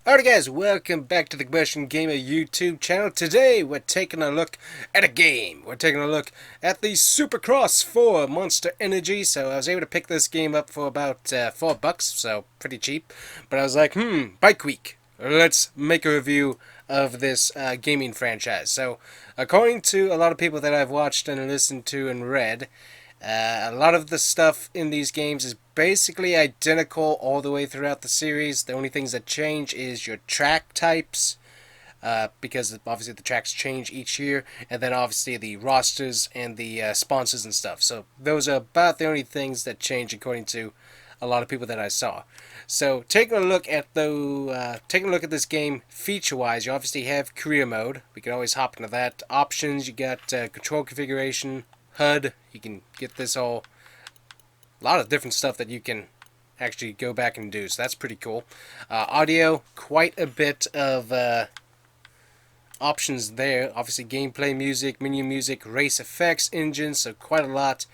Alright guys, welcome back to the Combustion Gamer YouTube channel. Today we're taking a look at a game. We're taking a look at the Supercross for Monster Energy. So I was able to pick this game up for about $4, so pretty cheap. But I was like, Bike Week. Let's make a review of this gaming franchise. So according to a lot of people that I've watched and listened to and read, a lot of the stuff in these games is basically identical all the way throughout the series. The only things that change is your track types, because obviously the tracks change each year, and then obviously the rosters and the sponsors and stuff. So those are about the only things that change according to a lot of people that I saw. So taking a look at this game feature-wise, you obviously have career mode. We can always hop into that. Options, you got control configuration, HUD. You can get this all, a lot of different stuff that you can actually go back and do. So that's pretty cool. Audio, quite a bit of options there. Obviously gameplay music, menu music, race effects, engines. So quite a lot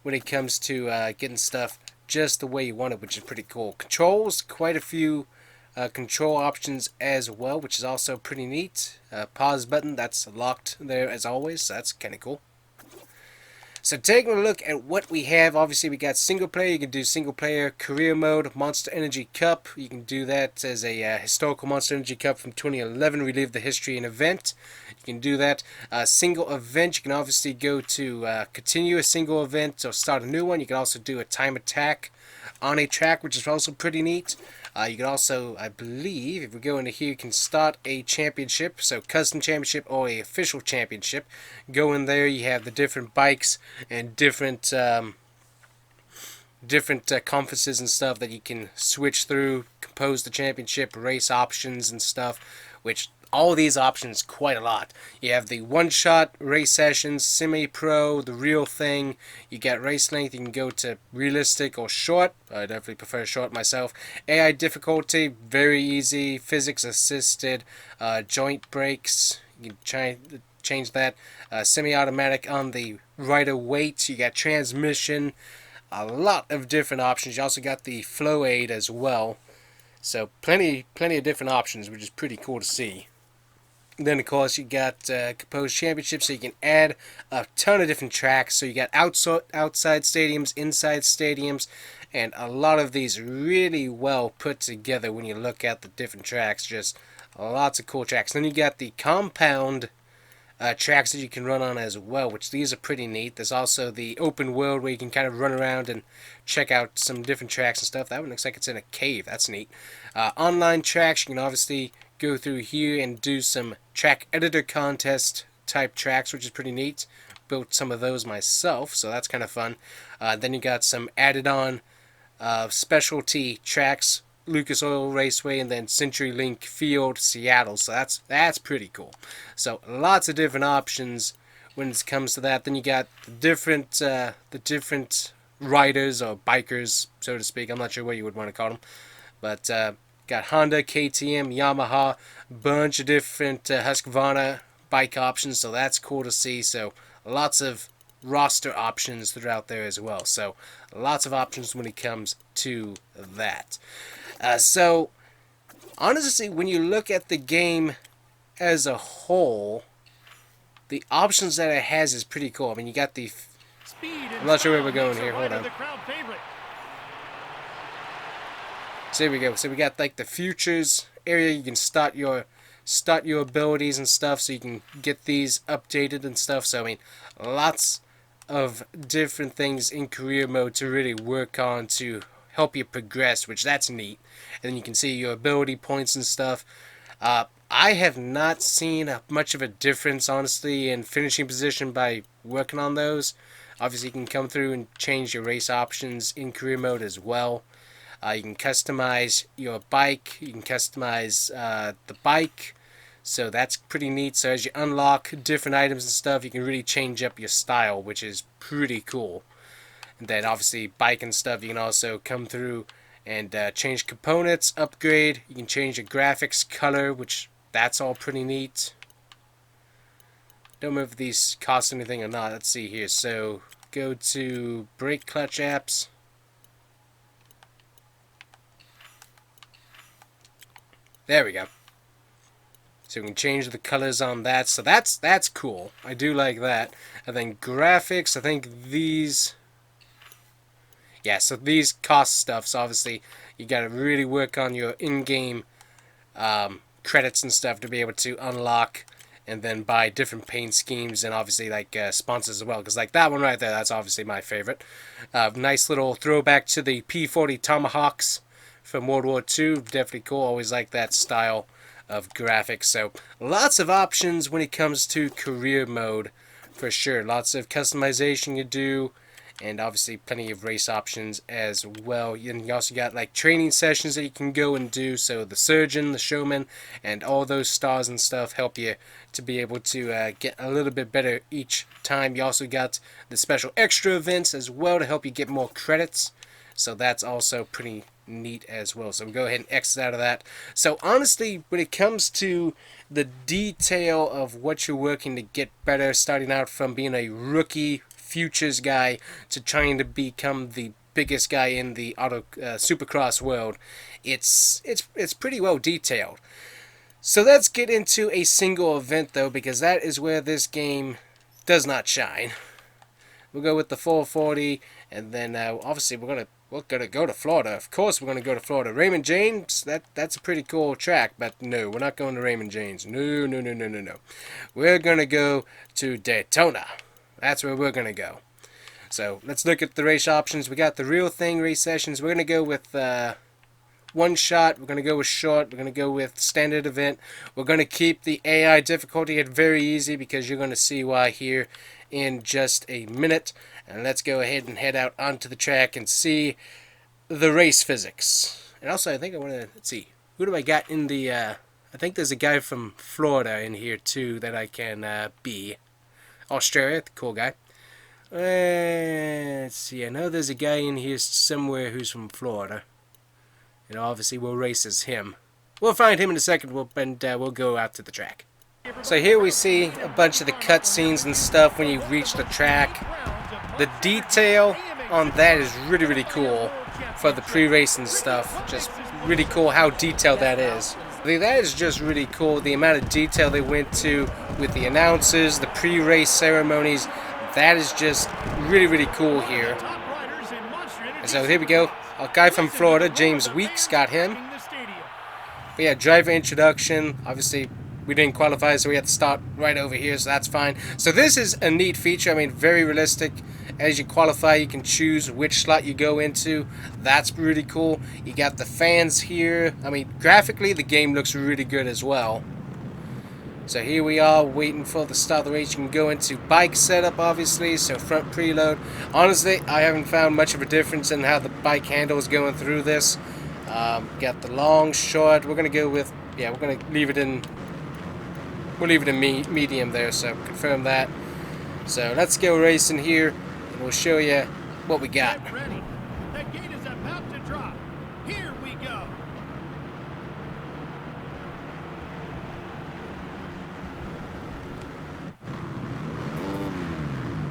when it comes to getting stuff just the way you want it, which is pretty cool. Controls, quite a few control options as well, which is also pretty neat. Pause button, that's locked there as always, so that's kind of cool. So taking a look at what we have, obviously we got single player. You can do single player, career mode, Monster Energy Cup. You can do that as a historical Monster Energy Cup from 2011, relive the history and event. You can do that. Single event, you can obviously go to continue a single event or start a new one. You can also do a time attack on a track, which is also pretty neat. You can also, I believe, if we go into here, you can start a championship, so custom championship or a official championship. Go in there, you have the different bikes and different conferences and stuff that you can switch through, compose the championship, race options and stuff, which all these options quite a lot. You have the one-shot race sessions, semi-pro, the real thing. You got race length. You can go to realistic or short. I definitely prefer short myself. AI difficulty, very easy. Physics assisted. Joint brakes. You can change that. Semi-automatic on the rider weight. You got transmission. A lot of different options. You also got the flow aid as well. So plenty of different options, which is pretty cool to see. Then, of course, you got Composed Championship, so you can add a ton of different tracks. So you got outside stadiums, inside stadiums, and a lot of these really well put together when you look at the different tracks. Just lots of cool tracks. Then you got the compound tracks that you can run on as well, which these are pretty neat. There's also the open world where you can kind of run around and check out some different tracks and stuff. That one looks like it's in a cave. That's neat. Online tracks, you can obviously go through here and do some track editor contest type tracks, which is pretty neat. Built some of those myself, so that's kind of fun. Then you got some added on specialty tracks, Lucas Oil Raceway, and then CenturyLink Field, Seattle. So that's pretty cool. So lots of different options when it comes to that. Then you got the different riders or bikers, so to speak. I'm not sure what you would want to call them, but got Honda, KTM, Yamaha, bunch of different Husqvarna bike options. So that's cool to see. So lots of roster options throughout there as well. So lots of options when it comes to that. So honestly, when you look at the game as a whole, the options that it has is pretty cool. I mean, you got the I'm not sure where we're going here. Hold on. So here we go. So we got like the futures area. You can start your abilities and stuff, so you can get these updated and stuff. So I mean, lots of different things in career mode to really work on to help you progress, which that's neat. And then you can see your ability points and stuff. I have not seen much of a difference, honestly, in finishing position by working on those. Obviously, you can come through and change your race options in career mode as well. You can customize your bike. You can customize the bike. So that's pretty neat. So as you unlock different items and stuff, you can really change up your style, which is pretty cool. And then obviously bike and stuff, you can also come through and change components, upgrade. You can change your graphics, color, which that's all pretty neat. Don't know if these cost anything or not. Let's see here. So go to brake clutch apps. There we go. So we can change the colors on that. So that's cool. I do like that. And then graphics, I think these... Yeah, so these cost stuff. So obviously you got to really work on your in-game credits and stuff to be able to unlock and then buy different paint schemes and obviously like sponsors as well. Because like that one right there, that's obviously my favorite. Nice little throwback to the P-40 Tomahawks from World War II. Definitely cool. Always like that style of graphics. So lots of options when it comes to career mode for sure. Lots of customization you do, and obviously plenty of race options as well. And you also got like training sessions that you can go and do. So the surgeon, the showman, and all those stars and stuff help you to be able to get a little bit better each time. You also got the special extra events as well to help you get more credits. So that's also pretty neat as well. So we'll go ahead and exit out of that. So honestly, when it comes to the detail of what you're working to get better, starting out from being a rookie futures guy to trying to become the biggest guy in the Supercross world, it's pretty well detailed. So let's get into a single event though, because that is where this game does not shine. We'll go with the 440, and then obviously we're gonna go to Florida. Of course, we're gonna go to Florida. Raymond James, that's a pretty cool track, but no, we're not going to Raymond James. No, no, no, no, no, no. We're gonna go to Daytona. That's where we're gonna go. So let's look at the race options. We got the real thing race sessions. We're gonna go with one shot. We're gonna go with short. We're gonna go with standard event. We're gonna keep the AI difficulty at very easy because you're gonna see why here in just a minute. And let's go ahead and head out onto the track and see the race physics. And also, I think I want to, let's see, who do I got in the, I think there's a guy from Florida in here too that I can be. Australia, cool guy. Let's see, I know there's a guy in here somewhere who's from Florida. And obviously we'll race as him. We'll find him in a second, and we'll go out to the track. So here we see a bunch of the cutscenes and stuff when you reach the track. The detail on that is really, really cool for the pre-race and stuff. Just really cool how detailed that is. That is just really cool, the amount of detail they went to with the announcers, the pre-race ceremonies. That is just really, really cool here. And so here we go. A guy from Florida, James Weeks, got him. But yeah, driver introduction. Obviously, we didn't qualify, so we had to start right over here, so that's fine. So this is a neat feature. I mean, very realistic. As you qualify, you can choose which slot you go into. That's really cool. You got the fans here. I mean, graphically, the game looks really good as well. So here we are waiting for the start of the race. You can go into bike setup, obviously, so front preload. Honestly, I haven't found much of a difference in how the bike handles going through this. Got the long, short. We're going to go with, yeah, we're going to leave it in, we'll leave it in medium there, so confirm that. So let's go racing here. We'll show you what we got. Get ready. The gate is about to drop. Here we go.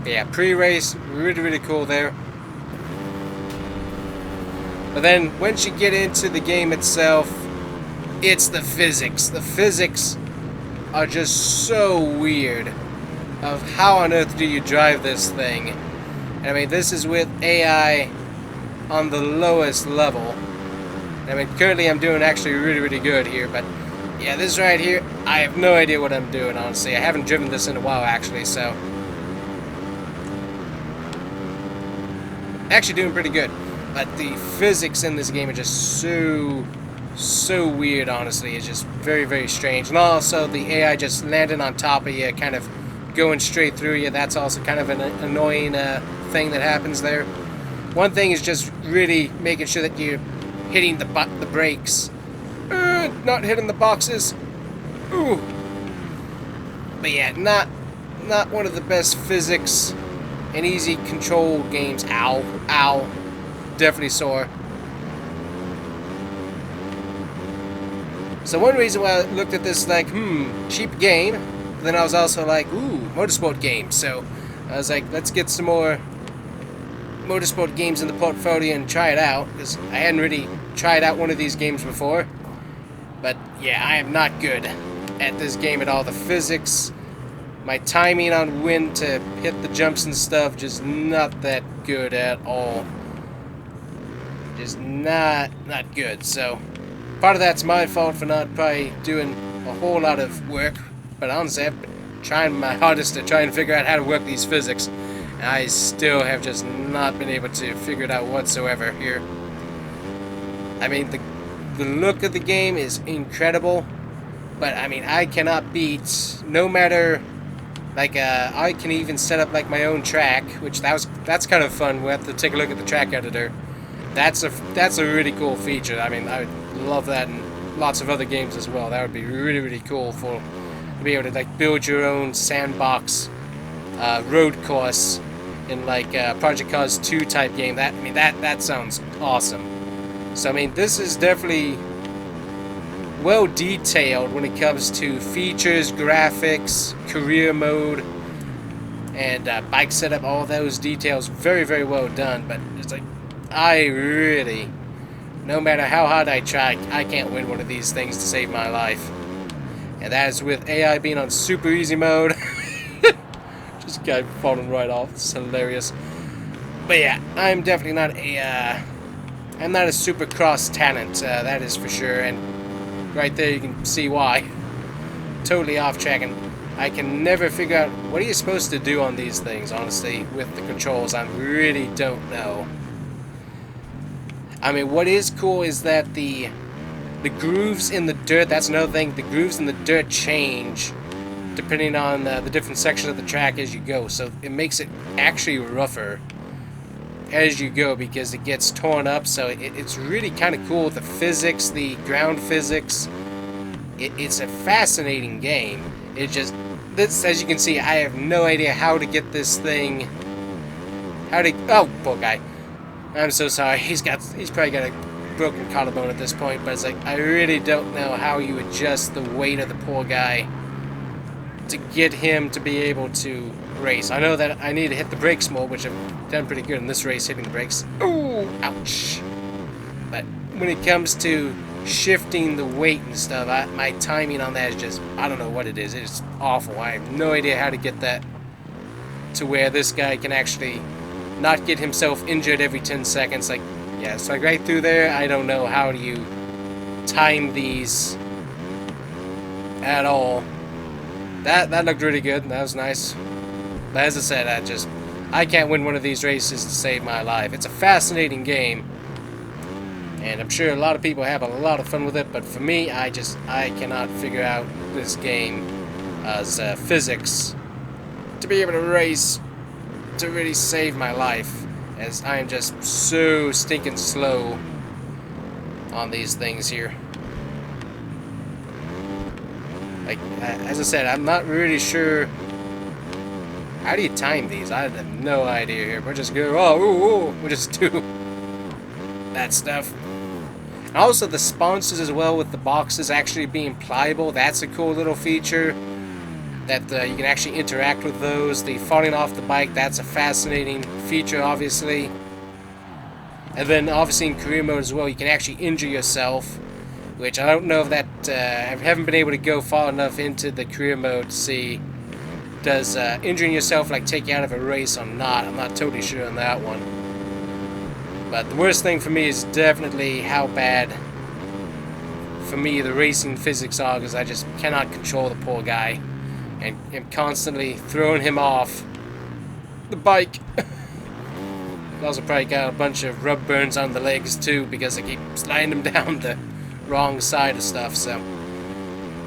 Yeah, pre-race, really, really cool there. But then once you get into the game itself, it's the physics. The physics are just so weird of how on earth do you drive this thing. I mean, this is with AI on the lowest level. I mean, currently I'm doing actually really, really good here, but yeah, this right here, I have no idea what I'm doing, honestly. I haven't driven this in a while, actually, so actually doing pretty good. But the physics in this game are just so weird, honestly. It's just very, very strange. And also the AI just landing on top of you, kind of going straight through you. That's also kind of an annoying thing that happens there. One thing is just really making sure that you're hitting the brakes, not hitting the boxes. Ooh. But yeah, not one of the best physics and easy control games. Ow, ow, definitely sore. So one reason why I looked at this like, cheap game. Then I was also like, ooh, motorsport games. So I was like, let's get some more motorsport games in the portfolio and try it out, because I hadn't really tried out one of these games before. But yeah, I am not good at this game at all. The physics, my timing on when to hit the jumps and stuff, just not that good at all. Just not good. So part of that's my fault for not probably doing a whole lot of work. But honestly, I've been trying my hardest to try and figure out how to work these physics. And I still have just not been able to figure it out whatsoever here. I mean, the look of the game is incredible. But I mean, I cannot beat, no matter, like, I can even set up like my own track, which that's kind of fun. We'll have to take a look at the track editor. That's a really cool feature. I mean, I would love that in lots of other games as well. That would be really cool to be able to like build your own sandbox road course in like Project Cars 2 type game. That sounds awesome. So I mean, this is definitely well detailed when it comes to features, graphics, career mode, and bike setup. All those details very well done. But it's like, I really, no matter how hard I try, I can't win one of these things to save my life. And that is with AI being on super easy mode. Just guy falling right off. It's hilarious. But yeah, I'm definitely not I'm not a Supercross talent. That is for sure. And right there you can see why. Totally off track, and I can never figure out what are you supposed to do on these things, honestly, with the controls. I really don't know. I mean, what is cool is that the grooves in the dirt, that's another thing, the grooves in the dirt change depending on the different sections of the track as you go, so it makes it actually rougher as you go because it gets torn up, so it's really kind of cool. The physics, the ground physics, it's a fascinating game. It just, this, as you can see, I have no idea how to get this thing, oh, poor guy. I'm so sorry. He's probably got a broken collarbone at this point, but it's like, I really don't know how you adjust the weight of the poor guy to get him to be able to race. I know that I need to hit the brakes more, which I've done pretty good in this race, hitting the brakes. Ooh, ouch. But when it comes to shifting the weight and stuff, my timing on that is just, I don't know what it is. It's awful. I have no idea how to get that to where this guy can actually not get himself injured every 10 seconds. Like, yeah, it's like right through there. I don't know how do you time these at all. That looked really good. That was nice. But as I said, I can't win one of these races to save my life. It's a fascinating game, and I'm sure a lot of people have a lot of fun with it. But for me, I cannot figure out this game as physics to be able to race to really save my life, as I am just so stinking slow on these things here. Like, as I said, I'm not really sure how do you time these. I have no idea here. We're just go, we'll just do that stuff. And also the sponsors as well, with the boxes actually being pliable. That's a cool little feature. That you can actually interact with those. The falling off the bike, that's a fascinating feature, obviously. And then, obviously, in career mode as well, you can actually injure yourself, which I don't know if that... I haven't been able to go far enough into the career mode to see, does injuring yourself, like, take you out of a race or not? I'm not totally sure on that one. But the worst thing for me is definitely how bad, for me, the racing physics are, because I just cannot control the poor guy. And am constantly throwing him off the bike. I also probably got a bunch of rub burns on the legs too, because I keep sliding him down the wrong side of stuff. So,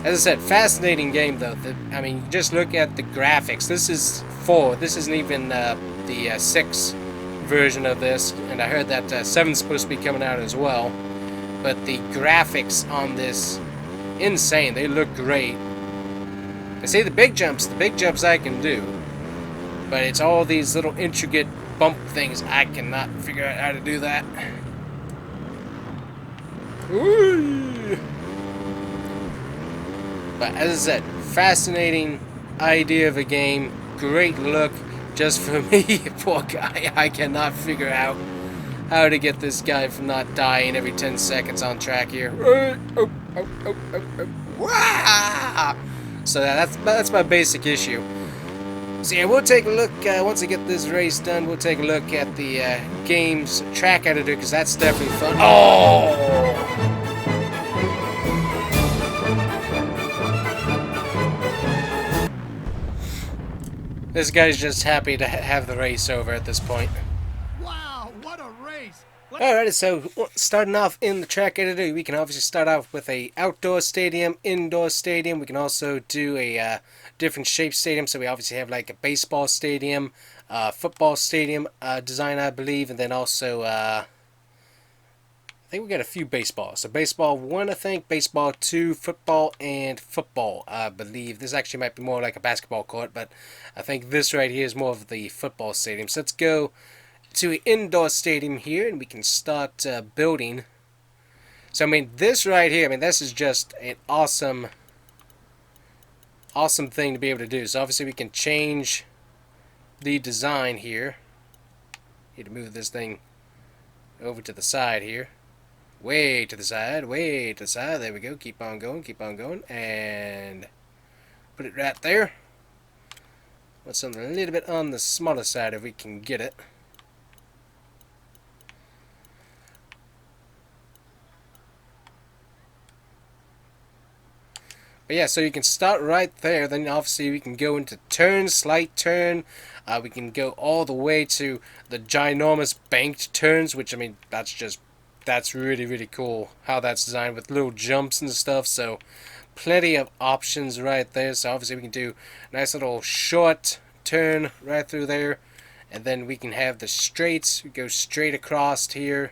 as I said, fascinating game though. I mean, just look at the graphics. This is 4. This isn't even the 6 version of this, and I heard that 7's supposed to be coming out as well. But the graphics on this, insane. They look great. I say the big jumps I can do, but it's all these little intricate bump things. I cannot figure out how to do that. Ooh. But as I said, fascinating idea of a game, great look. Just for me, poor guy, I cannot figure out how to get this guy from not dying every 10 seconds on track here. Oh. Oh, oh, oh, oh. Wah! So that's my basic issue. So yeah, we'll take a look, once I get this race done, we'll take a look at the game's track editor, because that's definitely fun. Oh! This guy's just happy to have the race over at this point. Wow, what a race! Alright, so starting off in the track editor, we can obviously start off with a outdoor stadium, indoor stadium. We can also do a different shape stadium. So we obviously have like a baseball stadium, football stadium design, I believe, and then also I think we got a few baseballs. So baseball 1, I think, baseball 2, football, and football, I believe. This actually might be more like a basketball court, but I think this right here is more of the football stadium. So let's go to an indoor stadium here, and we can start building. So I mean, this right here, I mean, this is just an awesome thing to be able to do. So obviously we can change the design here. Need to move this thing over to the side here. Way to the side, way to the side. There we go. Keep on going, and put it right there. Want something a little bit on the smaller side if we can get it. But yeah, so you can start right there. Then obviously we can go into turn, slight turn. We can go all the way to the ginormous banked turns, which I mean, that's really, really cool how that's designed with little jumps and stuff. So plenty of options right there. So obviously we can do a nice little short turn right through there. And then we can have the straights. We go straight across here.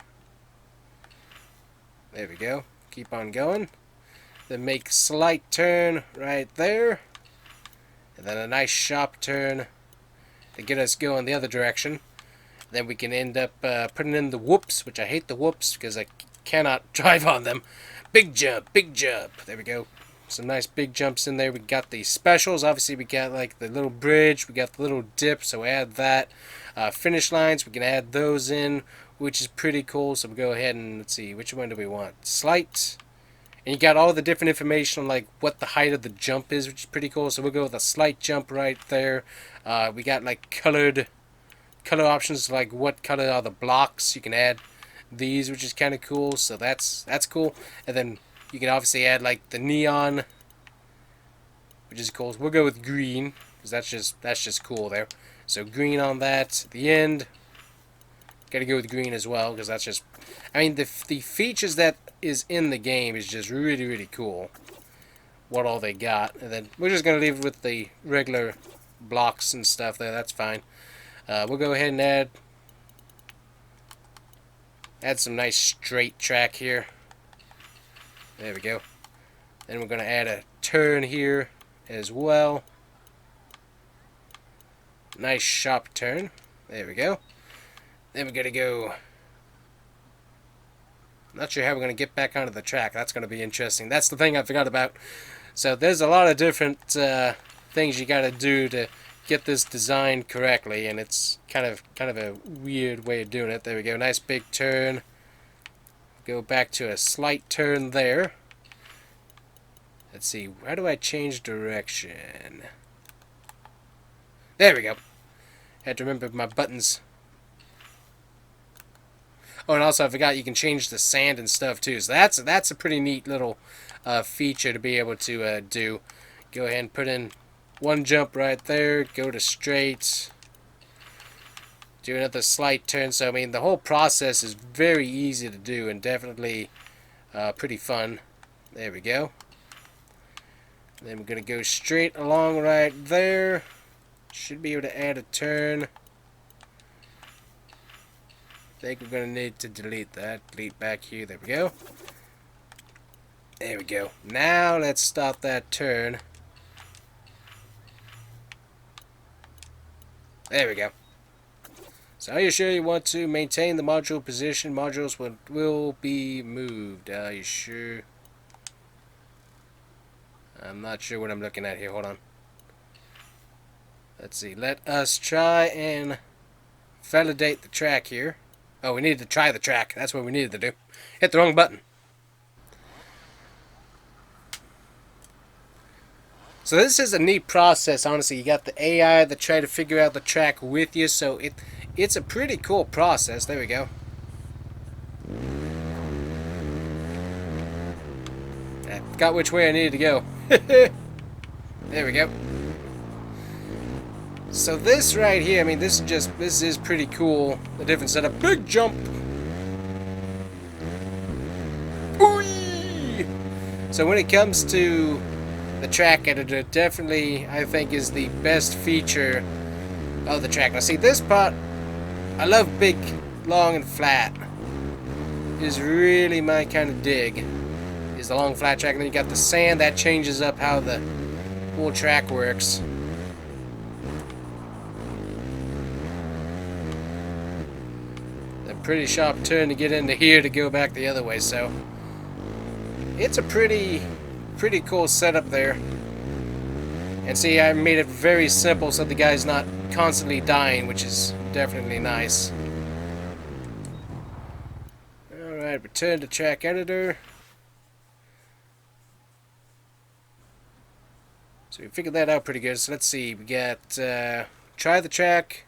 There we go. Keep on going. Then make a slight turn right there. And then a nice sharp turn to get us going the other direction. Then we can end up putting in the whoops, which I hate the whoops because I cannot drive on them. Big jump, big jump. There we go. Some nice big jumps in there. We got the specials. Obviously, we got like the little bridge. We got the little dip, so we add that. Finish lines, we can add those in, which is pretty cool. So we'll go ahead and let's see, which one do we want? Slight. And you got all the different information on like what the height of the jump is, which is pretty cool. So we'll go with a slight jump right there. We got like color options, like what color are the blocks. You can add these, which is kind of cool. So that's cool. And then you can obviously add like the neon, which is cool. So we'll go with green because that's just cool there. So green on that. At the end, gotta go with green as well because that's just, I mean, the features that is in the game is just really, really cool. What all they got. And then we're just gonna leave it with the regular blocks and stuff there. That's fine. We'll go ahead and add some nice straight track here. There we go. Then we're gonna add a turn here as well. Nice sharp turn. There we go. Then we're gonna go. Not sure how we're going to get back onto the track. That's going to be interesting. That's the thing I forgot about. So there's a lot of different things you got to do to get this designed correctly, and it's kind of a weird way of doing it. There we go. Nice big turn. Go back to a slight turn there. Let's see. How do I change direction? There we go. Had to remember my buttons. Oh, and also I forgot you can change the sand and stuff too. So that's a pretty neat little feature to be able to do. Go ahead and put in one jump right there. Go to straight. Do another slight turn. So I mean the whole process is very easy to do and definitely pretty fun. There we go. Then we're gonna go straight along right there. Should be able to add a turn. I think we're going to need to delete that. Delete back here. There we go. There we go. Now let's stop that turn. There we go. So are you sure you want to maintain the module position? Modules will be moved. Are you sure? I'm not sure what I'm looking at here. Hold on. Let's see. Let us try and validate the track here. Oh, we needed to try the track. That's what we needed to do. Hit the wrong button. So this is a neat process, honestly. You got the AI that try to figure out the track with you, so it's a pretty cool process. There we go. I forgot which way I needed to go. There we go. So this right here, I mean, this is pretty cool. The different setup. Big jump. Ooh! So when it comes to the track editor, definitely I think is the best feature of the track. Now see, this part, I love big, long, and flat. Is really my kind of dig. Is the long flat track, and then you got the sand that changes up how the whole track works. A pretty sharp turn to get into here to go back the other way, so it's a pretty cool setup there. And see, I made it very simple so the guy's not constantly dying, which is definitely nice. Alright, return to track editor. So we figured that out pretty good. So let's see, we got try the track,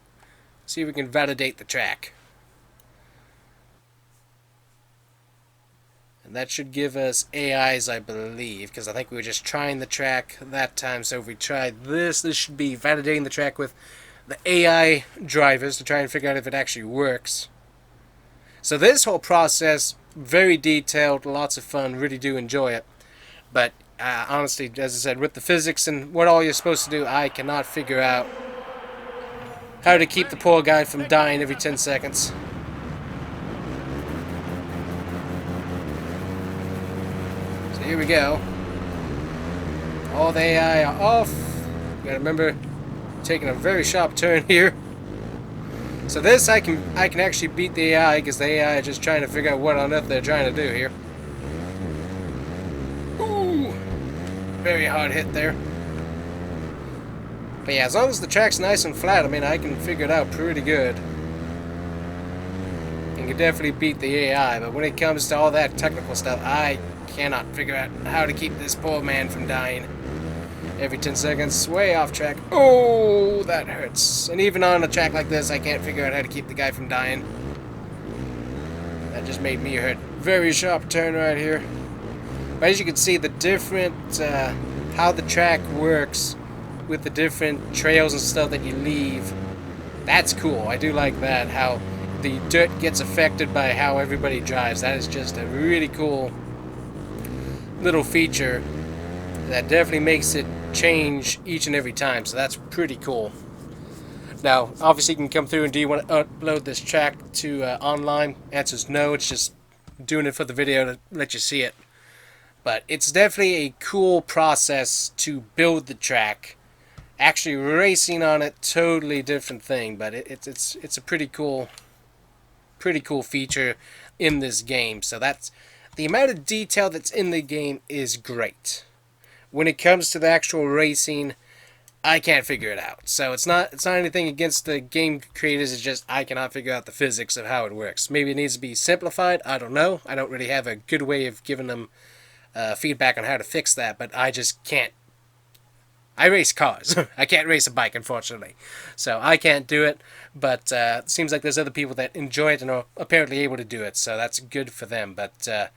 see if we can validate the track. And that should give us AIs, I believe, because I think we were just trying the track that time. So if we try this should be validating the track with the AI drivers to try and figure out if it actually works. So this whole process, very detailed, lots of fun, really do enjoy it. But honestly, as I said, with the physics and what all you're supposed to do, I cannot figure out how to keep the poor guy from dying every 10 seconds. So here we go. All the AI are off. You gotta remember, taking a very sharp turn here. So this, I can actually beat the AI, because the AI is just trying to figure out what on earth they're trying to do here. Ooh! Very hard hit there. But yeah, as long as the track's nice and flat, I mean, I can figure it out pretty good. And can definitely beat the AI, but when it comes to all that technical stuff, I cannot figure out how to keep this poor man from dying. Every 10 seconds, way off track. Oh, that hurts. And even on a track like this, I can't figure out how to keep the guy from dying. That just made me hurt. Very sharp turn right here. But as you can see, the different, how the track works with the different trails and stuff that you leave, that's cool. I do like that, how the dirt gets affected by how everybody drives. That is just a really cool little feature that definitely makes it change each and every time, so that's pretty cool. Now, obviously you can come through and do you want to upload this track to online? Answer's no, it's just doing it for the video to let you see it. But it's definitely a cool process to build the track. Actually racing on it, totally different thing, but it's a pretty cool feature in this game. So that's the amount of detail that's in the game is great. When it comes to the actual racing, I can't figure it out. So it's not anything against the game creators, it's just I cannot figure out the physics of how it works. Maybe it needs to be simplified, I don't know. I don't really have a good way of giving them feedback on how to fix that, but I just can't. I race cars. I can't race a bike, unfortunately. So I can't do it, but it seems like there's other people that enjoy it and are apparently able to do it, so that's good for them. But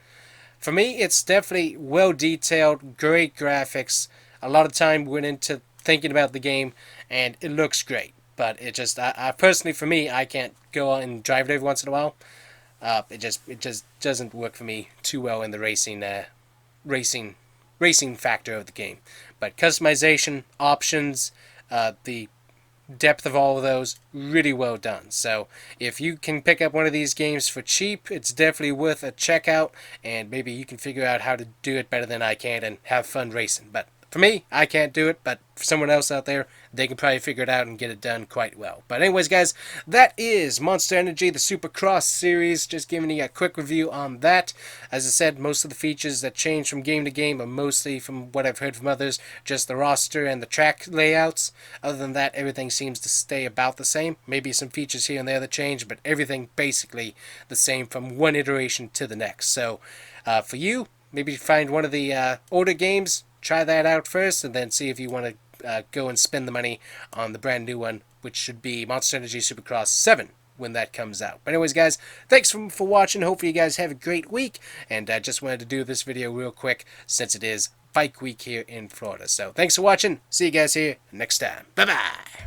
for me, it's definitely well detailed, great graphics. A lot of time went into thinking about the game, and it looks great. But it just, I personally, for me, I can't go out and drive it every once in a while. It just doesn't work for me too well in the racing factor of the game. But customization, options, the depth of all of those, really well done. So if you can pick up one of these games for cheap, it's definitely worth a checkout, and maybe you can figure out how to do it better than I can and have fun racing. But for me, I can't do it, but for someone else out there, they can probably figure it out and get it done quite well. But anyways, guys, that is Monster Energy, the Supercross series. Just giving you a quick review on that. As I said, most of the features that change from game to game are mostly, from what I've heard from others, just the roster and the track layouts. Other than that, everything seems to stay about the same. Maybe some features here and there that change, but everything basically the same from one iteration to the next. So for you, maybe find one of the older games, try that out first, and then see if you want to go and spend the money on the brand new one, which should be Monster Energy Supercross 7 when that comes out. But anyways, guys, thanks for watching. Hopefully you guys have a great week, and I just wanted to do this video real quick since it is bike week here in Florida. So thanks for watching. See you guys here next time. Bye-bye.